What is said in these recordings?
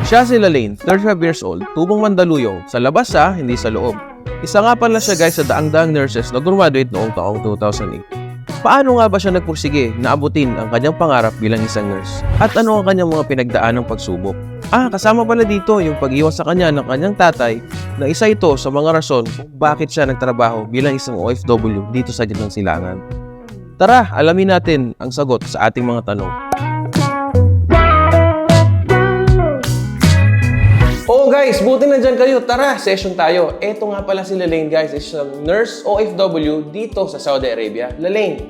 Siya si Lalaine, 35 years old, tubong Mandaluyong, sa labas hindi sa loob. Isa nga pala siya guys sa daang-daang nurses na graduate noong taong 2008. Paano nga ba siya nagpursige na abutin ang kanyang pangarap bilang isang nurse? At ano ang kanyang mga pinagdaanang pagsubok? Kasama pala dito yung pag-iwan sa kanya ng kanyang tatay na isa ito sa mga rason kung bakit siya nagtrabaho bilang isang OFW dito sa Gitnang Silangan. Tara, alamin natin ang sagot sa ating mga tanong. Oh guys, buti na dyan kayo. Tara, session tayo. Eto nga pala si Lalaine guys, isang nurse OFW dito sa Saudi Arabia. Lalaine.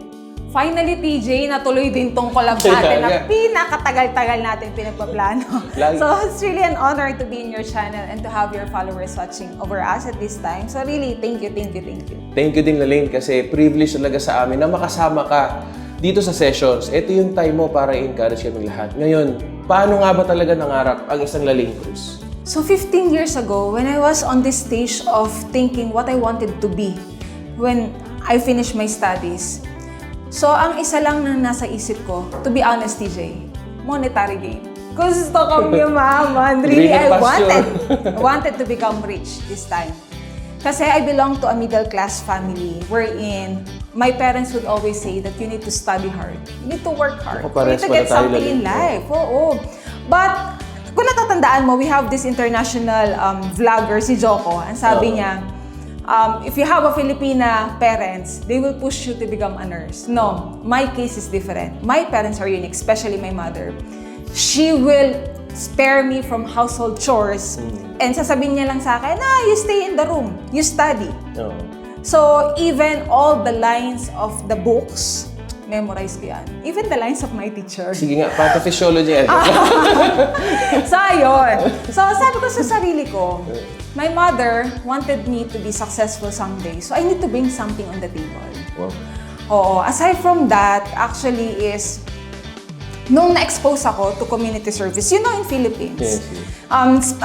Finally, TJ, natuloy din tong collab natin na pinakatagal-tagal natin pinagpaplano. So it's really an honor to be in your channel and to have your followers watching over us at this time. So really, thank you. Thank you din Lalaine kasi privilege talaga sa amin na makasama ka dito sa sessions. Ito yung time mo para i-encourage kami lahat. Ngayon, paano nga ba talaga nangarap ang isang Lalaine Cruz? So 15 years ago, when I was on this stage of thinking what I wanted to be when I finished my studies, so ang isa lang na nasa isip ko, to be honest TJ, monetary gain. Gusto kong yumaman. Really, I wanted to become rich this time. Kasi I belong to a middle class family wherein my parents would always say that you need to study hard. You need to work hard. You need to get something in life. Oo. But kung natatandaan mo, we have this international vlogger, si Joko. Ang sabi niya, if you have a Filipina parents, they will push you to become a nurse. No, my case is different. My parents are unique, especially my mother. She will spare me from household chores. And sasabihin niya lang sa akin, you stay in the room, you study. So even all the lines of the books, memorize ko yan. Even the lines of my teacher. Sige nga, pathophysiology. So, ayun. So, sabi ko sa sarili ko, my mother wanted me to be successful someday. So, I need to bring something on the table. Wow. Oo. Aside from that, actually is, nung na-expose ako to community service, in Philippines. Yes.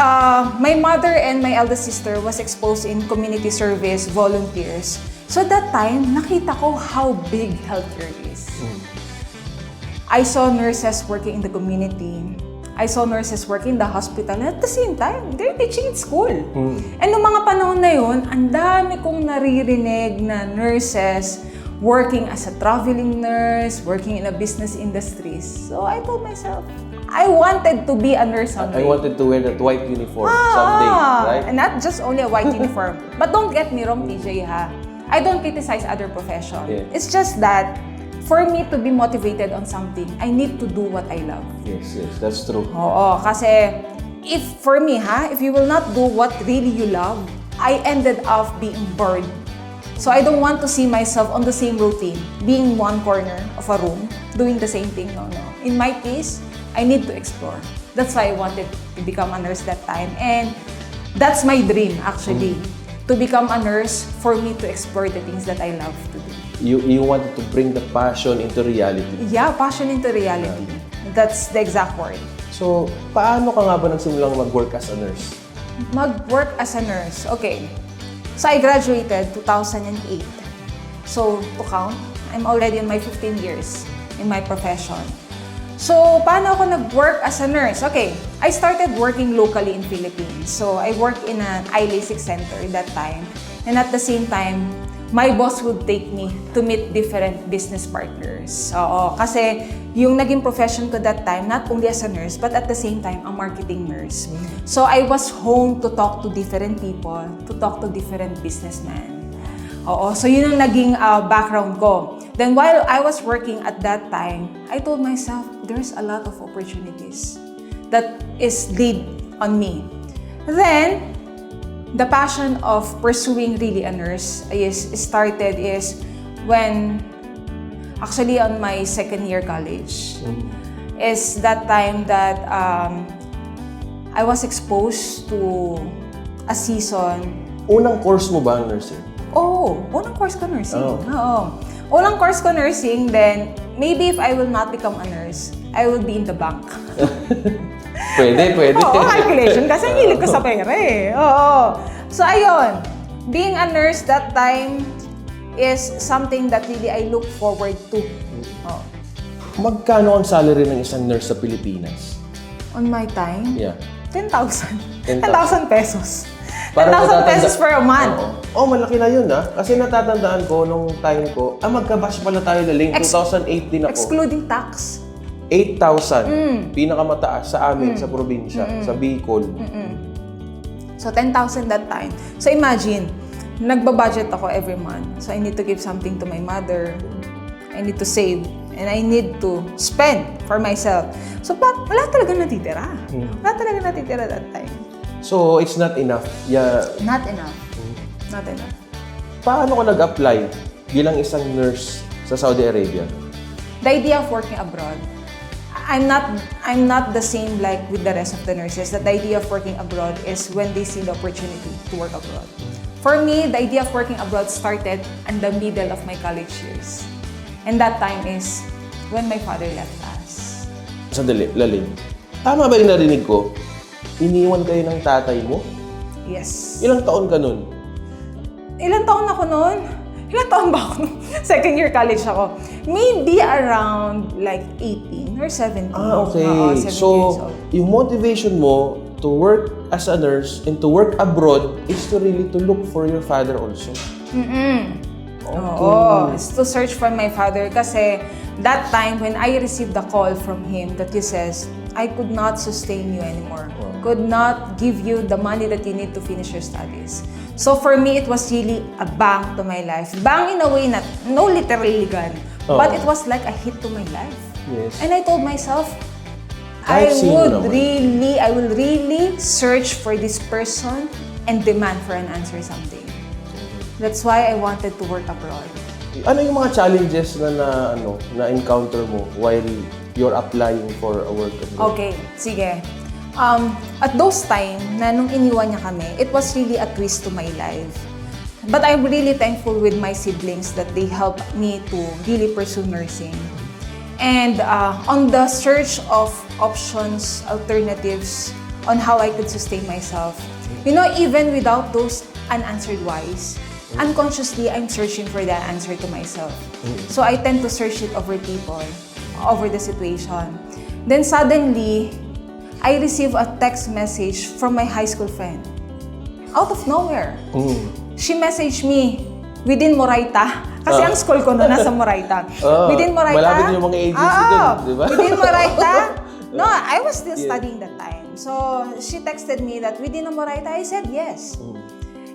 My mother and my eldest sister was exposed in community service volunteers. So that time, nakita ko how big healthcare is. I saw nurses working in the community. I saw nurses working in the hospital. And at the same time, they're teaching in school. And noong mga panahon na yun, ang dami kong naririnig na nurses working as a traveling nurse, working in a business industries. So I told myself, I wanted to be a nurse someday. I wanted to wear that white uniform someday, right? And not just only a white uniform. But don't get me wrong, TJ, ha? I don't criticize other professions. Yeah. It's just that, for me to be motivated on something, I need to do what I love. Yes, that's true. Oo, kasi for me, if you will not do what really you love, I ended up being bored. So I don't want to see myself on the same routine, being one corner of a room, doing the same thing. No. In my case, I need to explore. That's why I wanted to become a nurse that time. And that's my dream, actually. To become a nurse, for me to explore the things that I love to do. You wanted to bring the passion into reality. Yeah, passion into reality. That's the exact word. So, paano ka nga ba nagsimulang mag-work as a nurse? Mag-work as a nurse, okay. So I graduated 2008. So to count, I'm already in my 15 years in my profession. So, paano ako nag-work as a nurse? Okay, I started working locally in Philippines. So, I worked in an eye LASIK center that time. And at the same time, my boss would take me to meet different business partners. Oo, kasi yung naging profession ko that time, not only as a nurse, but at the same time, a marketing nurse. So, I was home to talk to different people, to talk to different businessmen. Oo, so yun ang naging background ko. Then while I was working at that time, I told myself, there's a lot of opportunities that is laid on me. Then, the passion of pursuing really a nurse started when, actually on my second year college, is that time that I was exposed to a season. Unang course mo ba ang nursing? Unang course ko nursing. Oo. Unang course ko nursing, then maybe if I will not become a nurse, I will be in the bank. Pwede. Oo, calculation. Kasi hilig ko sa pera eh. Oo. So ayun, being a nurse that time is something that really I look forward to. Magkano ang salary ng isang nurse sa Pilipinas? On my time? Yeah. 10,000. 10,000 pesos. Parang 10,000 pesos per a month. Oh, malaki na yun Kasi natatandaan ko nung time ko, magkabash pala tayo Lalaine. 2008 din ako. Excluding tax. 8,000. Pinakamataas sa amin sa probinsya, sa Bicol. So 10,000 that time. So imagine, nagbabudget ako every month. So I need to give something to my mother. I need to save. And I need to spend for myself. So wala talaga natitira. Wala talaga natitira that time. So it's not enough. Yeah. Not enough. Not enough. Paano ko nag-apply bilang isang nurse sa Saudi Arabia? The idea of working abroad, I'm not the same like with the rest of the nurses. That the idea of working abroad is when they see the opportunity to work abroad. For me, the idea of working abroad started in the middle of my college years. And that time is when my father left us. Sandali, Lalaine. Tama ba yung narinig ko? Iniwan kayo ng tatay mo? Yes. Ilang taon ka nun? Ilang taon ako noon? Ilang taon ba ako noon? Second year college ako. Maybe around like 18 or 17. Okay. 7 years So, old. yung motivation mo to work as a nurse and to work abroad is to really to look for your father also. Oo, it's to search for my father kasi that time when I received the call from him that he says, I could not sustain you anymore. Could not give you the money that you need to finish your studies. So for me, it was really a bang to my life. Bang in a way, not no literally gun, but it was like a hit to my life. Yes. And I told myself, I've seen you I will really search for this person and demand for an answer someday. That's why I wanted to work abroad. Ano yung mga challenges na encounter mo while you're applying for a work abroad? Okay, sige. At those time, na nung iniwan niya kami, it was really a twist to my life. But I'm really thankful with my siblings that they helped me to really pursue nursing. And on the search of options, alternatives, on how I could sustain myself, even without those unanswered whys, unconsciously, I'm searching for that answer to myself. So I tend to search it over people, over the situation. Then suddenly, I receive a text message from my high school friend. Out of nowhere. She messaged me within Moraita. Kasi ang school ko nasa Moraita. Within Moraita. Malapit yung mga agency doon, di ba? Within Moraita. No, I was still studying that time. So, she texted me that within Moraita. I said yes.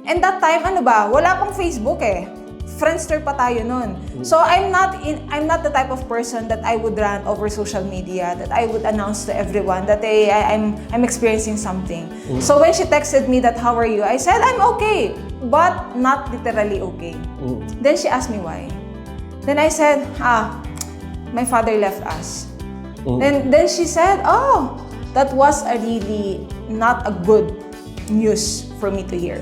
And that time, wala pang Facebook eh. Friendster pa tayo nun. So I'm not the type of person that I would run over social media, that I would announce to everyone that I'm experiencing something. So when she texted me that, how are you? I said, I'm okay, but not literally okay. Then she asked me why. Then I said, my father left us. Then she said, oh, that was a really not a good news for me to hear.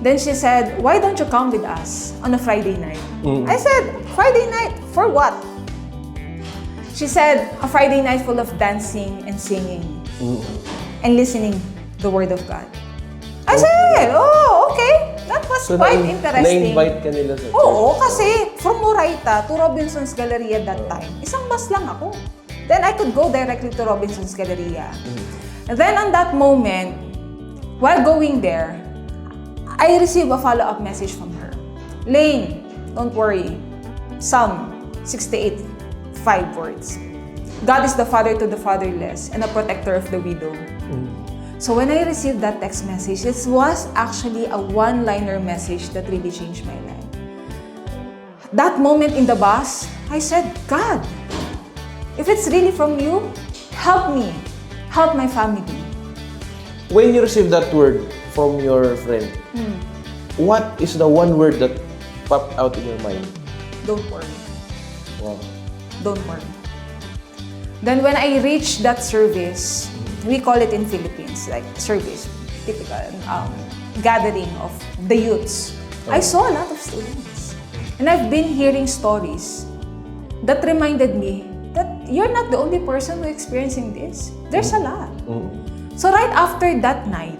Then she said, why don't you come with us on a Friday night? I said, Friday night? For what? She said, a Friday night full of dancing and singing and listening the Word of God. I said, oh, okay. That was quite interesting. Na-invite ka nila sa church? Oo, kasi from Moraita to Robinson's Galleria that time, isang bus lang ako. Then I could go directly to Robinson's Galleria. And then on that moment, while going there, I received a follow-up message from her. Lane, don't worry. Psalm 68, 5 words. God is the father to the fatherless and a protector of the widow. So when I received that text message, it was actually a one-liner message that really changed my life. That moment in the bus, I said, God, if it's really from you, help me. Help my family. When you received that word from your friend, what is the one word that popped out in your mind? Don't worry. Wow. Don't worry. Then when I reached that service, we call it in Philippines, like service, typical gathering of the youths. I saw a lot of students. And I've been hearing stories that reminded me that you're not the only person who's experiencing this. There's a lot. So right after that night,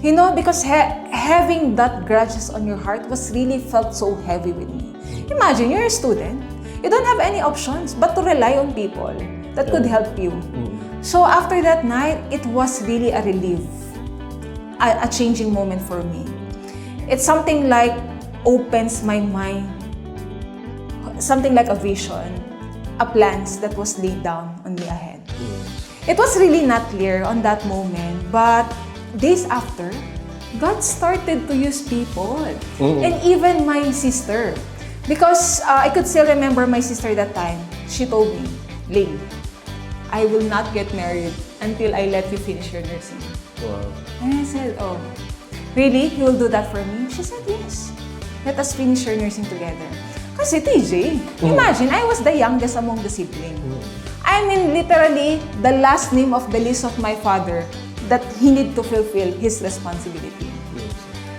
because having that grudges on your heart was really felt so heavy with me. Imagine, you're a student. You don't have any options but to rely on people that could help you. So after that night, it was really a relief, a changing moment for me. It's something like opens my mind, something like a vision, a plans that was laid down on me ahead. It was really not clear on that moment, but days after, God started to use people, and even my sister. Because I could still remember my sister that time. She told me, Lane, I will not get married until I let you finish your nursing. Wow. And I said, oh, really? You will do that for me? She said, yes. Let us finish your nursing together. Kasi TJ, imagine, I was the youngest among the siblings. I mean, literally, the last name of the list of my father that he need to fulfill his responsibility.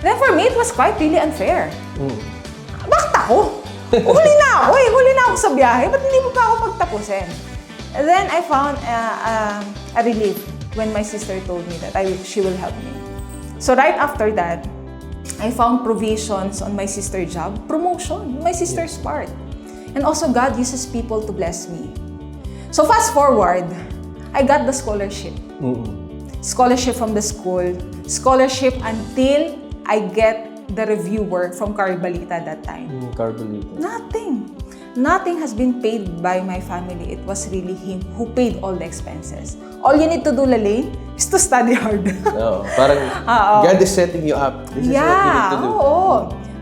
Then for me, it was quite really unfair. Bakit ako? Huli na ako eh. Huli na ako sa biyahe. Ba't hindi mo pa ako pagtapusin? And then I found a relief when my sister told me that she will help me. So right after that, I found provisions on my sister's job, promotion, my sister's part. And also God uses people to bless me. So fast forward, I got the scholarship. Scholarship from the school. Scholarship until I get the reviewer from Carbalita that time. Carbalita. Nothing has been paid by my family. It was really him who paid all the expenses. All you need to do, Lalaine, is to study hard. No, parang God is setting you up. This is what you need to do.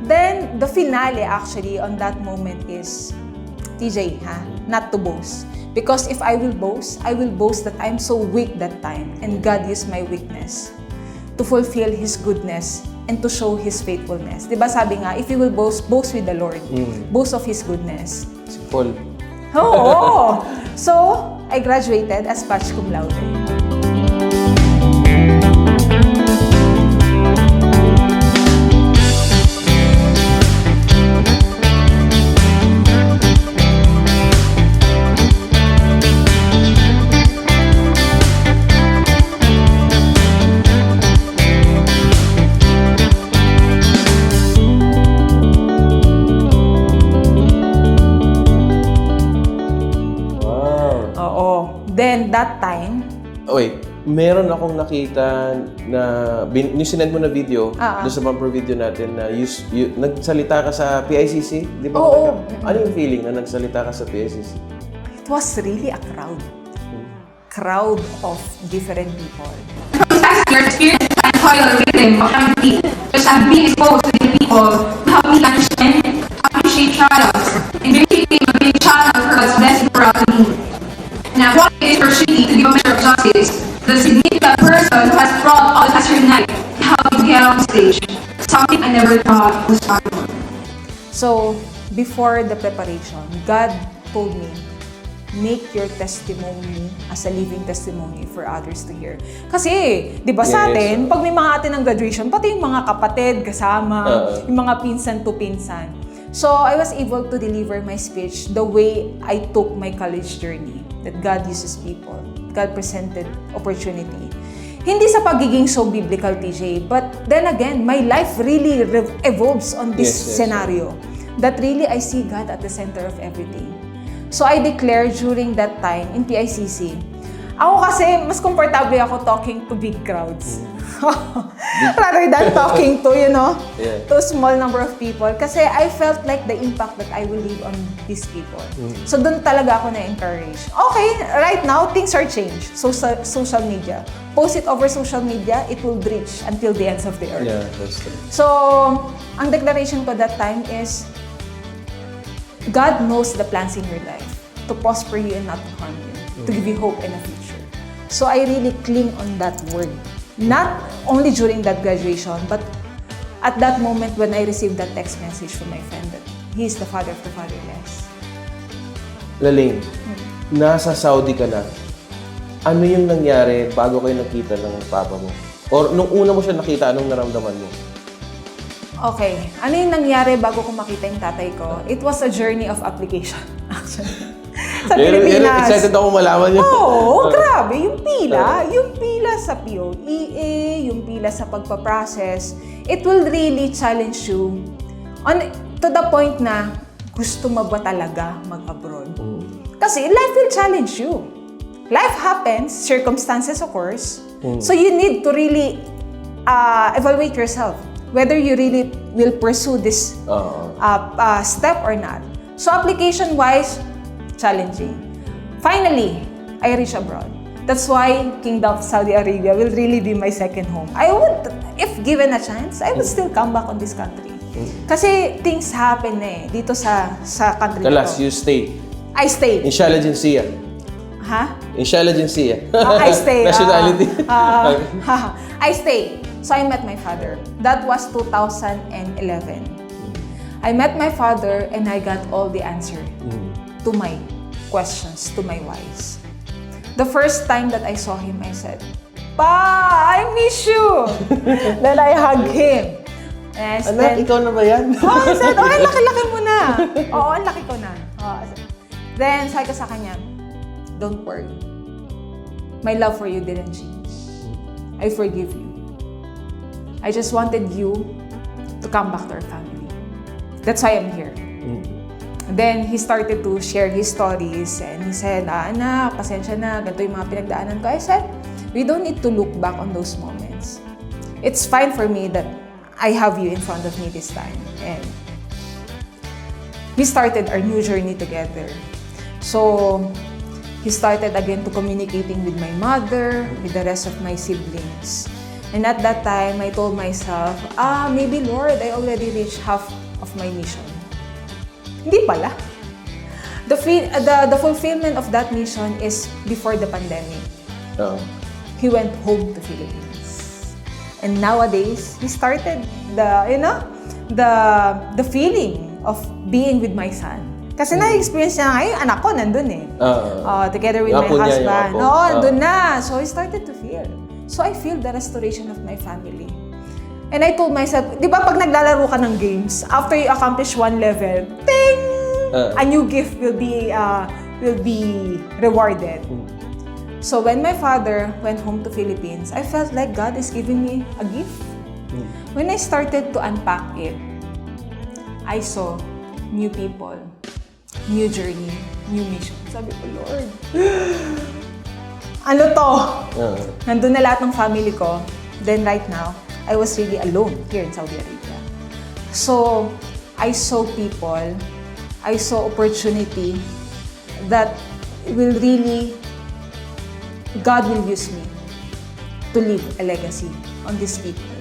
Then, the finale actually on that moment is, TJ, not to boast. Because if I will boast that I'm so weak that time. And God used my weakness to fulfill His goodness and to show His faithfulness. Diba sabi nga, if you will boast with the Lord. Boast of His goodness. Si Paul. Oo! So, I graduated as batch cum laude. Then, that time... Wait, meron akong nakita na... Yung sinend mo na video, doon sa bumper video natin, na nagsalita ka sa PICC? Di ba? Oo. Ano yung feeling na nagsalita ka sa PICC? It was really a crowd. Crowd of different people. Your experience and toil rhythm of empathy, just have been exposed to the people who help me understand, appreciate trials, and basically a big child of God's blessing for us to me. Now, what is pursige to give a measure of justice? The significant person who has brought all us unite to help me get on stage. Something I never thought was possible. So, before the preparation, God told me, make your testimony as a living testimony for others to hear. Kasi, di ba sa atin, pag may mga atin ng graduation, pati yung mga kapatid, kasama, yung mga pinsan to pinsan. So, I was able to deliver my speech the way I took my college journey. That God uses people. God presented opportunity. Hindi sa pagiging so biblical, TJ, but then again, my life really evolves on this scenario. That really I see God at the center of everything. So I declare during that time in PICC, ako kasi mas komportable ako talking to big crowds. Rather than talking to, to a small number of people. Kasi I felt like the impact that I will leave on these people. So doon talaga ako na-encourage. Okay, right now, things are changed. Social media. Post it over social media, it will reach until the ends of the earth. Yeah, that's true. So, ang declaration ko that time is, God knows the plans in your life to prosper you and not to harm you, to give you hope and a future. So I really cling on that word. Not only during that graduation, but at that moment when I received that text message from my friend that he is the father of the fatherless. Lalaine, nasa Saudi ka na. Ano yung nangyari bago kayo nakita ng papa mo? Or nung una mo siya nakita, anong naramdaman mo? Okay. Ano yung nangyari bago ko makita yung tatay ko? It was a journey of application, actually. Sa Pilipinas. Excited ako malaman yun. Oo, grabe. Yung pila sa POEA, yung pila sa pagpaprocess, it will really challenge you to the point na gusto mo ba talaga mag-abroad? Kasi life will challenge you. life happens, circumstances occurs, so you need to really evaluate yourself whether you really will pursue this step or not. So application-wise, challenging. Finally, I reach abroad. That's why Kingdom of Saudi Arabia will really be my second home. I would, if given a chance, I would still come back on this country. Kasi things happen dito sa country ko. Kalas, you stay. I stayed. Inshallah Jinsiya. Ha? Inshallah Jinsiya. I stayed. Nationality. I stayed. So I met my father. That was 2011. I met my father and I got all the answer to my questions, to my whys. The first time that I saw him, I said, "Pa, I miss you." Then I hugged him. And Anak, ikaw na ba yan? I said, "Oh, ang laki-laki mo na." Oo, ang laki ko na. Then, sabi ko sa kanya, "Don't worry. My love for you didn't change. I forgive you. I just wanted you to come back to our family. That's why I'm here." Then, he started to share his stories and he said, "Anak, pasensya na, ganito yung mga pinagdaanan ko." I said, "We don't need to look back on those moments. It's fine for me that I have you in front of me this time." And we started our new journey together. So, he started again to communicating with my mother, with the rest of my siblings. And at that time, I told myself, maybe Lord, I already reached half of my mission. Hindi pala. The fulfillment of that mission is before the pandemic. He went home to Philippines. And nowadays, he started the feeling of being with my son. Kasi na-experience niya ngayon, anak ko nandun together with my husband. Nandun na. So he started to feel. So I feel the restoration of my family. And I told myself, di ba pag naglalaro ka ng games, after you accomplish one level, ting! A new gift will be rewarded. So when my father went home to Philippines, I felt like God is giving me a gift. When I started to unpack it, I saw new people, new journey, new mission. Sabi ko, Lord, ano to? Nandun na lahat ng family ko. Then right now, I was really alone here in Saudi Arabia. So, I saw people, I saw opportunity that will really, God will use me to leave a legacy on these people.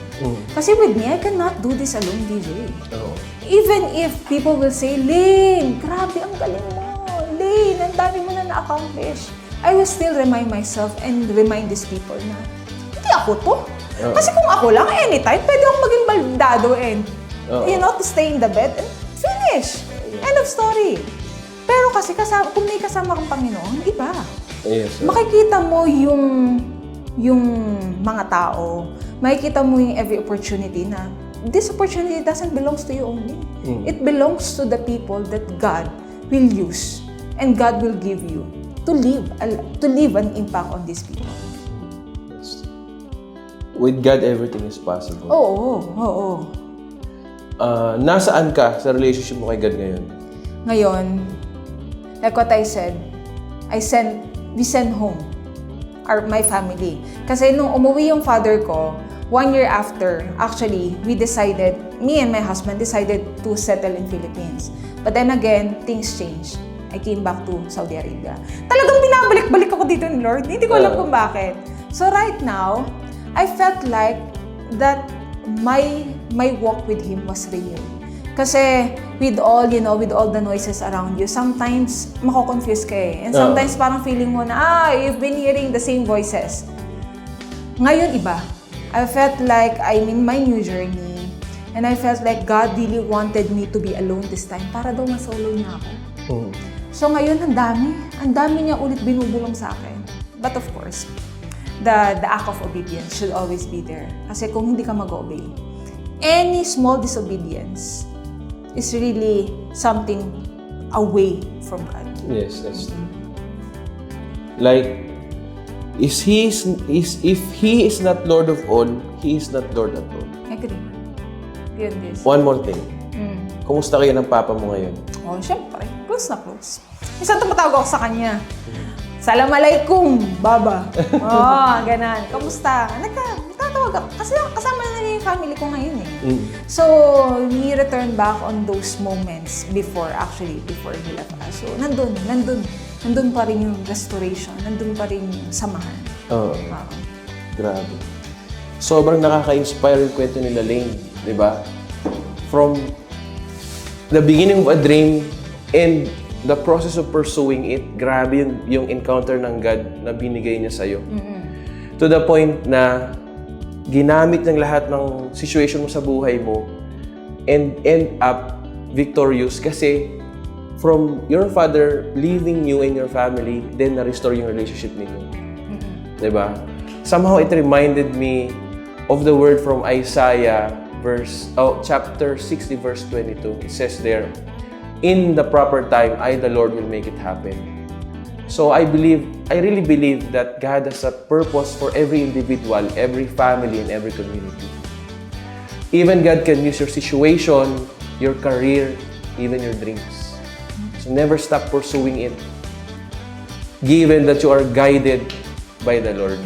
Kasi with me, I cannot do this alone, DJ. Even if people will say, "Lane, grabe, ang galing mo. Lane, ang dami mo na na-accomplish." I will still remind myself and remind these people na, hindi ako to. Kasi kung ako lang, anytime, pwede akong maging baldado and, to stay in the bed and finish. End of story. Pero kasi kung may kasama kang Panginoon, iba. Yes, makikita mo yung mga tao, makikita mo yung every opportunity na this opportunity doesn't belong to you only. It belongs to the people that God will use and God will give you to leave an impact on these people. With God, everything is possible. Oo. Nasaan ka sa relationship mo kay God ngayon? Ngayon, like what I said, we send home my family. Kasi nung umuwi yung father ko, 1 year after, actually, me and my husband decided to settle in Philippines. But then again, things changed. I came back to Saudi Arabia. Talagang binabalik-balik ako dito ni Lord. Hindi ko alam kung bakit. So right now, I felt like that my walk with Him was real. Kasi with all the noises around you, sometimes mako-confuse ka eh. And sometimes parang feeling mo na, you've been hearing the same voices. Ngayon iba. I felt like I'm in my new journey. And I felt like God really wanted me to be alone this time para daw masolo niya ako. So ngayon, ang dami niya ulit binubulong sa akin. But of course, the act of obedience should always be there. Kasi kung hindi ka mag-obey, any small disobedience is really something away from God. Yes, that's true. Like, if He is not Lord of all, He is not Lord at all. Agree. Yun this. One more thing. Kumusta kayo ng papa mo ngayon? Oh, syempre. Close na close. Minsan tumatawag ako sa kanya. Assalamualaikum, baba. Ganan. Kamusta? Nagtatawag ako. Kasi kasama na niya yung family ko ngayon eh. So, we return back on those moments before he left us. So, nandun pa rin yung restoration, nandun pa rin yung samahan. Grabe. Sobrang nakaka-inspire yung kwento ni Lalaine, di ba? From the beginning of a dream and the process of pursuing it, grabe yung encounter ng God na binigay niya sa'yo. To the point na ginamit ng lahat ng situation mo sa buhay mo and end up victorious kasi from your father leaving you and your family, then na-restore yung relationship ninyo. Diba? Somehow it reminded me of the word from Isaiah chapter 60 verse 22. It says there, "In the proper time, I, the Lord, will make it happen." So I really believe that God has a purpose for every individual, every family, and every community. Even God can use your situation, your career, even your dreams. So never stop pursuing it, given that you are guided by the Lord.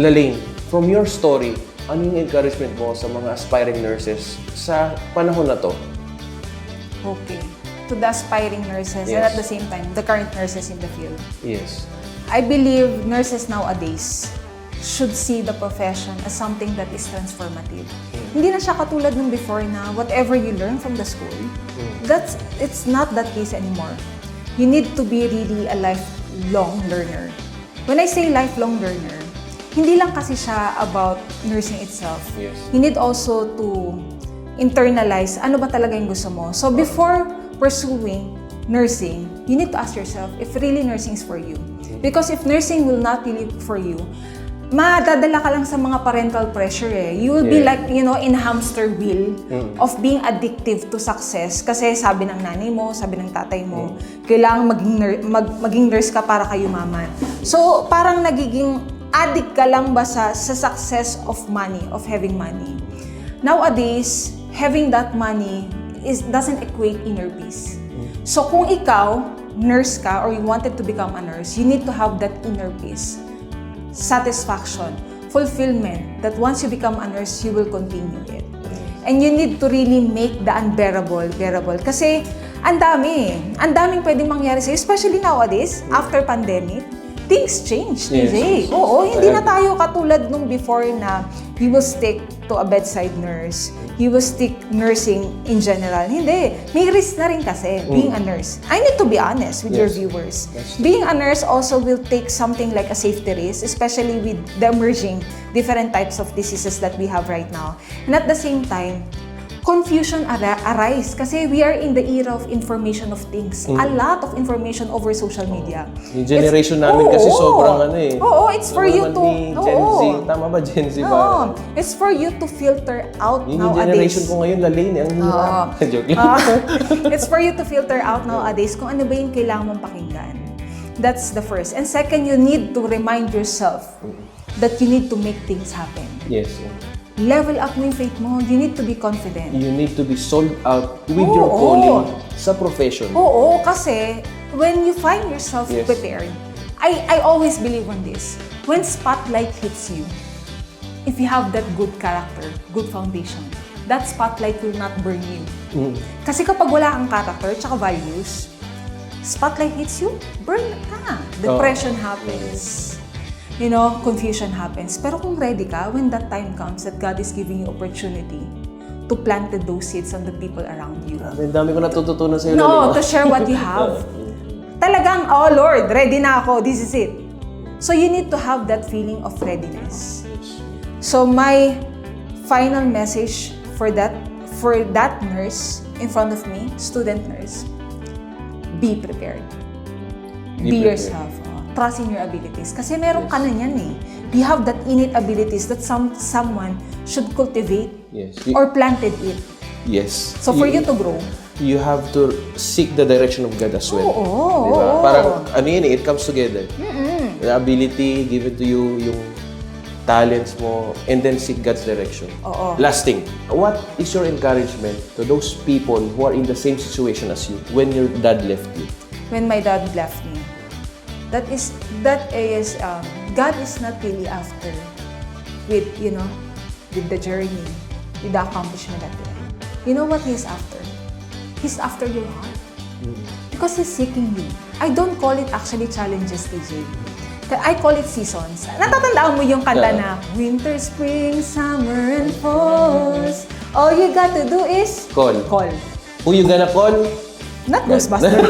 Lalaine, from your story, ano yung encouragement mo sa mga aspiring nurses sa panahon na to? Okay. To the aspiring nurses and at the same time, the current nurses in the field. Yes. I believe nurses nowadays should see the profession as something that is transformative. Hindi na siya katulad nung before na whatever you learn from the school, it's not that case anymore. You need to be really a lifelong learner. When I say lifelong learner, hindi lang kasi siya about nursing itself. Yes. You need also to internalize ano ba talaga yung gusto mo. So before pursuing nursing, you need to ask yourself if really nursing is for you. Because if nursing will not really for you, madadala ka lang sa mga parental pressure eh. You will be like, in hamster wheel of being addictive to success. Kasi sabi ng nanay mo, sabi ng tatay mo, kailangan maging nurse ka para kayo yumaman. So parang nagiging addict ka lang ba sa success of money, of having money. Nowadays, having that money doesn't equate inner peace. So kung ikaw, nurse ka or you wanted to become a nurse, you need to have that inner peace, satisfaction, fulfillment, that once you become a nurse, you will continue it. And you need to really make the unbearable bearable. Kasi ang daming pwedeng mangyari sa'yo, especially nowadays, after pandemic, things change, DJ. Oo, hindi na tayo katulad nung before na you will stick to a bedside nurse, you will stick nursing in general. Hindi. May risk na rin kasi being a nurse. I need to be honest with your viewers. Being a nurse also will take something like a safety risk, especially with the emerging different types of diseases that we have right now. And at the same time, confusion arise kasi we are in the era of information of things. A lot of information over social media. Yung generation namin kasi sobrang it's for you to... Gen Z. Tama ba, Gen Z ba? It's for you to filter out yung nowadays. Yung generation ko ngayon, Lalaine, ang hirap. Joke lang. It's for you to filter out nowadays kung ano ba yung kailangan mong pakinggan. That's the first. And second, you need to remind yourself that you need to make things happen. Yes. Level up mo yung faith mo. You need to be confident. You need to be sold out with your calling sa profession. Oo, kasi when you find yourself prepared, I always believe on this. When spotlight hits you, if you have that good character, good foundation, that spotlight will not burn you. Kasi kapag wala kang character tsaka values, spotlight hits you, burn ka. Depression happens. Confusion happens. Pero kung ready ka, when that time comes that God is giving you opportunity to plant those seeds on the people around you. Ang dami ko natututunan sa'yo. To share what you have. Talagang, oh Lord, ready na ako. This is it. So you need to have that feeling of readiness. So my final message for that nurse in front of me, student nurse, be prepared. Be yourself. Trust in your abilities. Kasi meron ka na yan eh. You have that innate abilities that someone should cultivate or planted it. Yes. So for you to grow, you have to seek the direction of God as well. Oo. Parang it comes together. The ability given to you, yung talents mo, and then seek God's direction. Last thing, what is your encouragement to those people who are in the same situation as you when your dad left you? When my dad left me, That is God is not really after with, with the journey, with the accomplishment at the end. You know what He is after? He's after your heart. Because He's seeking you. I don't call it actually challenges, TJ. I call it seasons. Natatandaan mo yung kanta na winter, spring, summer, and falls. All you got to do is Call. Who you gonna call? Not Ghostbuster.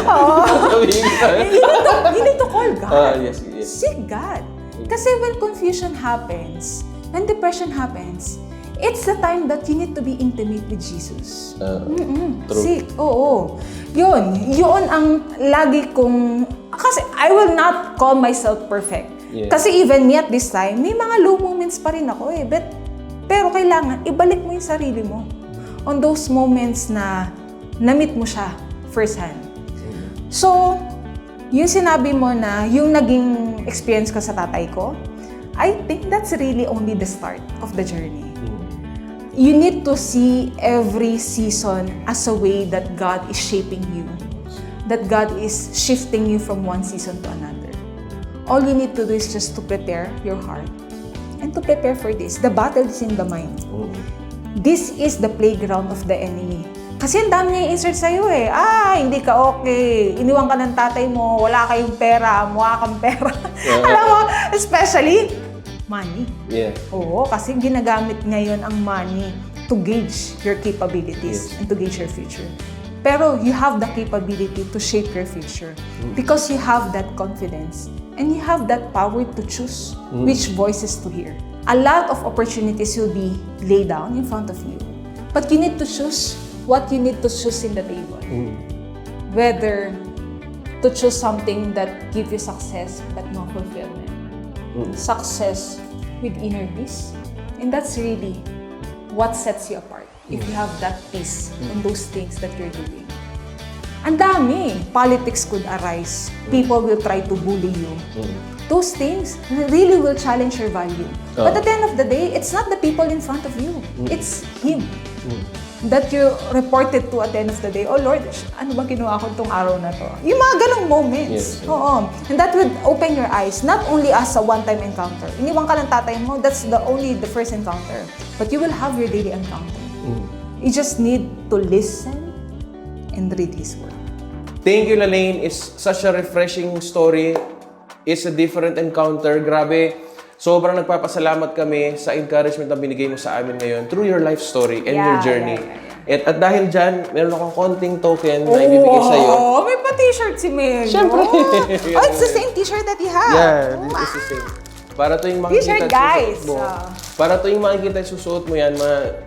Oh. You need to call God. Yes. Seek God. Kasi when confusion happens, when depression happens, it's the time that you need to be intimate with Jesus. True. Seek. Oo. Yun ang lagi kong... Kasi I will not call myself perfect. Yeah. Kasi even me at this time, may mga low moments pa rin ako eh. Pero kailangan, ibalik mo yung sarili mo. On those moments na na-meet mo siya first hand. So, yung sinabi mo na yung naging experience ko sa tatay ko, I think that's really only the start of the journey. You need to see every season as a way that God is shaping you. That God is shifting you from one season to another. All you need to do is just to prepare your heart and to prepare for this. The battle is in the mind. This is the playground of the enemy. Kasi ang dami niya i-insert sa'yo eh. Hindi ka okay. Iniwan ka ng tatay mo, wala kayong pera, mukha kang pera. Alam mo, especially money. Yeah. Oo, kasi ginagamit ngayon ang money to gauge your capabilities and to gauge your future. Pero you have the capability to shape your future because you have that confidence and you have that power to choose which voices to hear. A lot of opportunities will be laid down in front of you, but you need to choose what you need to choose in the table. Whether to choose something that gives you success but no fulfillment. Success with inner peace, and that's really what sets you apart. If you have that peace on those things that you're doing. Ang dami. Politics could arise. People will try to bully you. Those things really will challenge your value. But at the end of the day, it's not the people in front of you. It's Him that you reported to at the end of the day. Oh Lord, ano ba ginawa ko tong araw na to? Yung mga ganong moments. Oo. And that would open your eyes, not only as a one-time encounter. Iniwan ka ng tatay mo, that's only the first encounter. But you will have your daily encounter. You just need to listen and read His Word. Thank you, Lalaine. It's such a refreshing story. It's a different encounter. Grabe. Sobrang nagpapasalamat kami sa encouragement na binigay mo sa amin ngayon through your life story and your journey. At dahil dyan, meron akong konting token na ibibigay sa'yo. Oh, may pa-t-shirt si Meg. Siyempre. Oh, it's the same t-shirt that you have. Yeah, this is the same. Para to yung makikita T-shirt, guys. Susuot mo. Para to yung makikita susuot mo yan,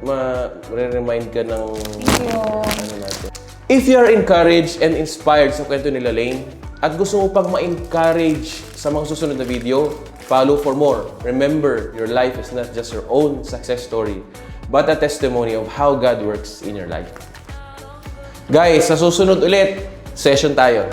ma-remind ka ng ano natin. If you are encouraged and inspired sa kwento ni Lalaine at gusto mo pang ma-encourage sa mga susunod na video, follow for more. Remember, your life is not just your own success story, but a testimony of how God works in your life. Guys, sa susunod ulit, session tayo.